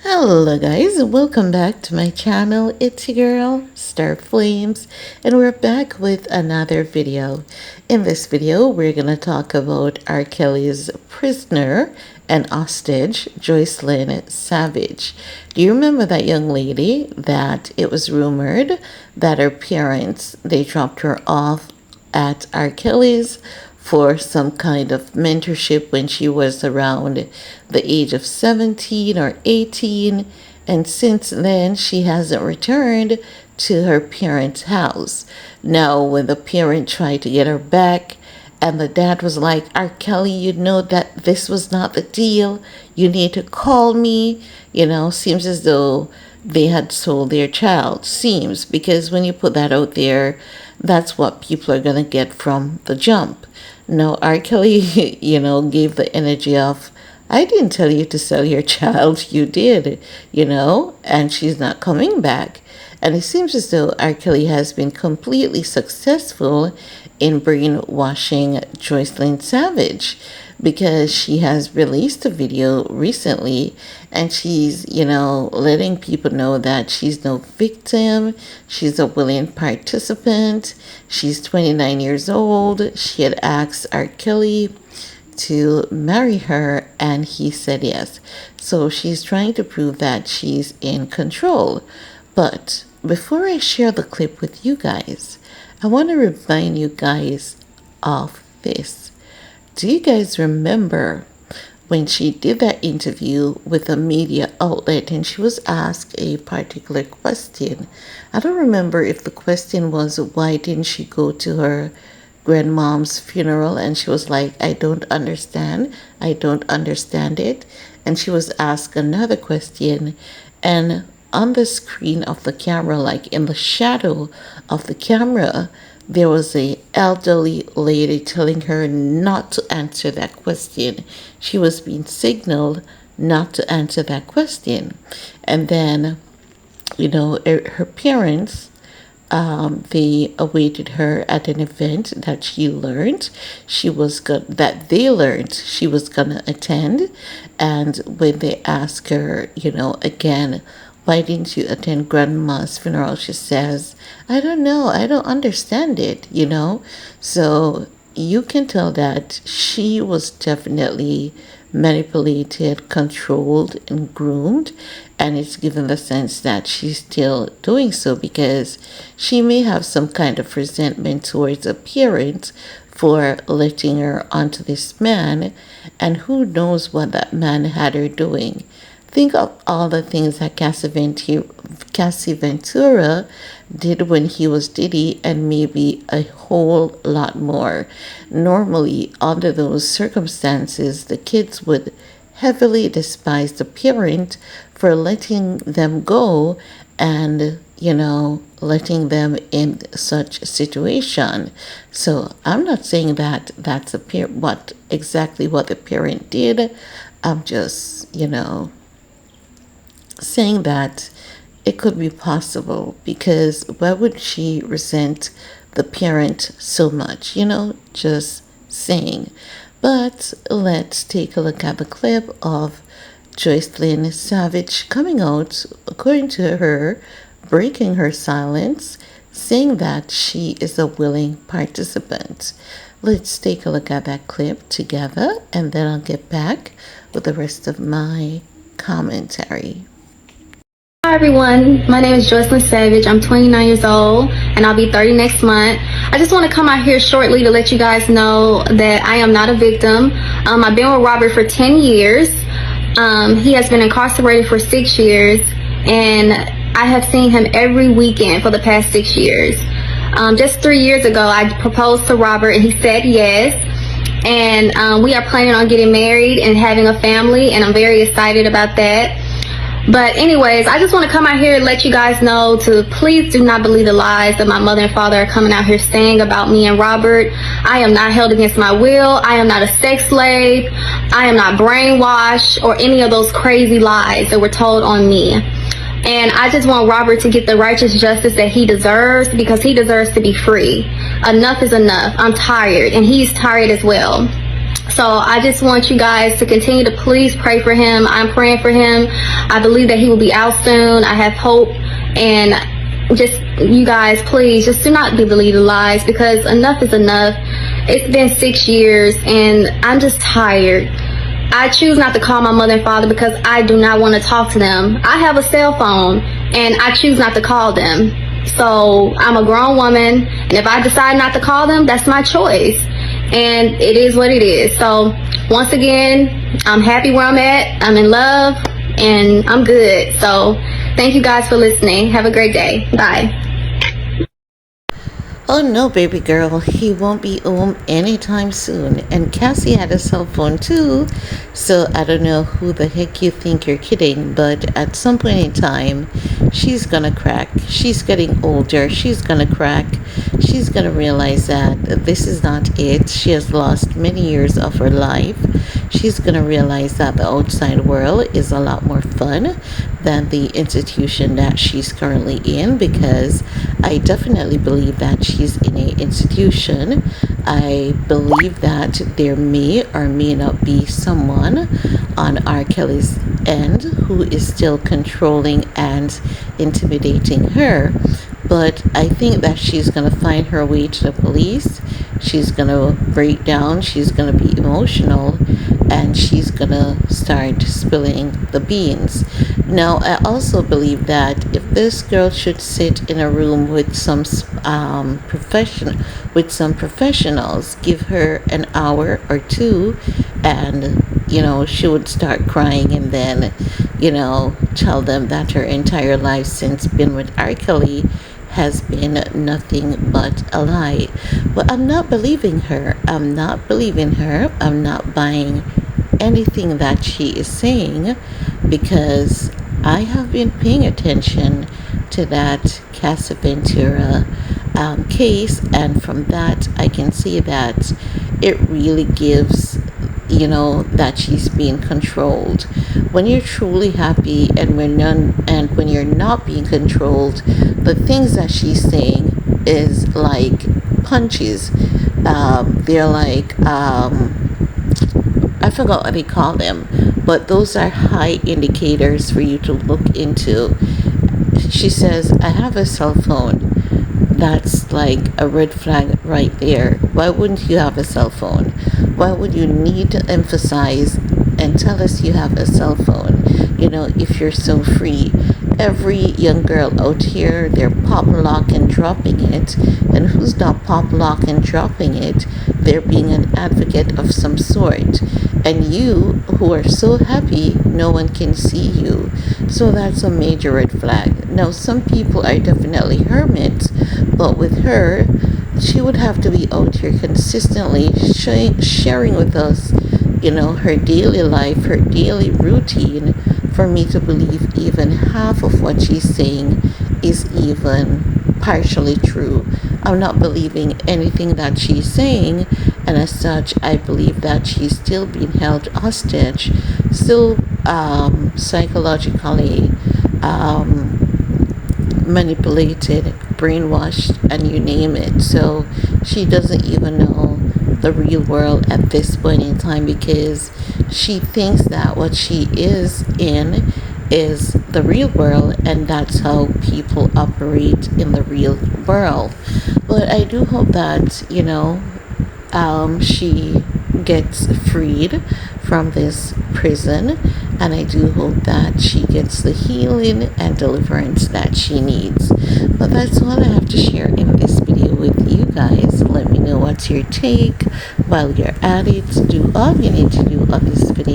Hello guys, welcome back to my channel. It's your girl Star Flames, and we're back with another video. In this video we're gonna talk about R.Kelly's prisoner and hostage, Joycelyn Savage. Do you remember that young lady that it was rumored that her parents, they dropped her off at R.Kelly's for some kind of mentorship when she was around the age of 17 or 18, and since then she hasn't returned to her parents' house. Now when the parent tried to get her back, and the dad was like, R.Kelly, you know that this was not the deal, you need to call me, seems as though they had sold their child. Seems, because when you put that out there, that's what people are gonna get from the jump. No, R.Kelly, gave the energy of, I didn't tell you to sell your child, you did, and she's not coming back. And it seems as though R.Kelly has been completely successful in brainwashing Joycelyn Savage, because she has released a video recently and she's, letting people know that she's no victim, she's a willing participant, she's 29 years old. She had asked R.Kelly to marry her and he said yes. So she's trying to prove that she's in control. But before I share the clip with you guys, I want to remind you guys of this. Do you guys remember when she did that interview with a media outlet and she was asked a particular question? I don't remember if the question was, why didn't she go to her grandmom's funeral? And she was like, I don't understand it. And she was asked another question, and on the screen of the camera, like in the shadow of the camera, there was a elderly lady telling her not to answer that question. She was being signaled not to answer that question. And then, her parents, they awaited her at an event that they learned she was gonna attend. And when they asked her, again, why didn't you attend grandma's funeral? She says, I don't know. I don't understand it, So you can tell that she was definitely manipulated, controlled, and groomed. And it's given the sense that she's still doing so because she may have some kind of resentment towards a parent for letting her onto this man. And who knows what that man had her doing. Think of all the things that Cassie Ventura did when he was Diddy, and maybe a whole lot more. Normally, under those circumstances, the kids would heavily despise the parent for letting them go and, letting them in such a situation. So I'm not saying that that's exactly what the parent did. I'm just, saying that it could be possible, because why would she resent the parent so much? Just saying. But let's take a look at the clip of Joycelyn Savage coming out, according to her, breaking her silence, saying that she is a willing participant. Let's take a look at that clip together, and then I'll get back with the rest of my commentary. Hi everyone, my name is Joycelyn Savage. I'm 29 years old and I'll be 30 next month. I just want to come out here shortly to let you guys know that I am not a victim. I've been with Robert for 10 years. He has been incarcerated for 6 years, and I have seen him every weekend for the past 6 years. Just 3 years ago, I proposed to Robert and he said yes. And we are planning on getting married and having a family, and I'm very excited about that. But anyways, I just want to come out here and let you guys know to please do not believe the lies that my mother and father are coming out here saying about me and Robert. I am not held against my will. I am not a sex slave. I am not brainwashed or any of those crazy lies that were told on me. And I just want Robert to get the righteous justice that he deserves, because he deserves to be free. Enough is enough. I'm tired, and he's tired as well. So I just want you guys to continue to please pray for him. I'm praying for him. I believe that he will be out soon. I have hope. And just, you guys, please, just do not believe the lies, because enough is enough. It's been 6 years and I'm just tired. I choose not to call my mother and father because I do not want to talk to them. I have a cell phone and I choose not to call them. So I'm a grown woman, and if I decide not to call them, that's my choice. And it is what it is. So once again, I'm happy where I'm at. I'm in love and I'm good. So thank you guys for listening. Have a great day. Bye. Oh no, baby girl, he won't be home anytime soon. And Cassie had a cell phone too, so I don't know who the heck you think you're kidding, but at some point in time, she's gonna crack. She's getting older, she's gonna crack. She's gonna realize that this is not it. She has lost many years of her life. She's gonna realize that the outside world is a lot more fun than the institution that she's currently in, because I definitely believe that she's in an institution. I believe that there may or may not be someone on R.Kelly's end who is still controlling and intimidating her. But I think that she's going to find her way to the police. She's going to break down. She's going to be emotional. And she's going to start spilling the beans. Now, I also believe that if this girl should sit in a room with some professionals, give her an hour or two, and she would start crying, and then tell them that her entire life since been with R.Kelly has been nothing but a lie. But I'm not believing her. I'm not buying anything that she is saying, because I have been paying attention to that Cassie Ventura case, and from that I can see that it really gives that she's being controlled. When you're truly happy and when you're not being controlled, the things that she's saying is like punches. They're like I forgot what they call them, but those are high indicators for you to look into. She says, I have a cell phone. That's like a red flag right there. Why wouldn't you have a cell phone? Why would you need to emphasize and tell us you have a cell phone, if you're so free? Every young girl out here, they're pop lock and dropping it. And who's not pop lock and dropping it? They're being an advocate of some sort. And you, who are so happy, no one can see you. So that's a major red flag. Now, some people are definitely hermits, but with her, she would have to be out here consistently sharing with us, her daily life, her daily routine, for me to believe even half of what she's saying is even partially true. I'm not believing anything that she's saying, and as such, I believe that she's still being held hostage, still psychologically manipulated, brainwashed, and you name it. So she doesn't even know the real world at this point in time, because she thinks that what she is in is the real world, and that's how people operate in the real world. But I do hope that she gets freed from this prison, and I do hope that she gets the healing and deliverance that she needs. But that's all I have to share in this video with you guys. Let me know what's your take. While you're at it, do all you need to do on this video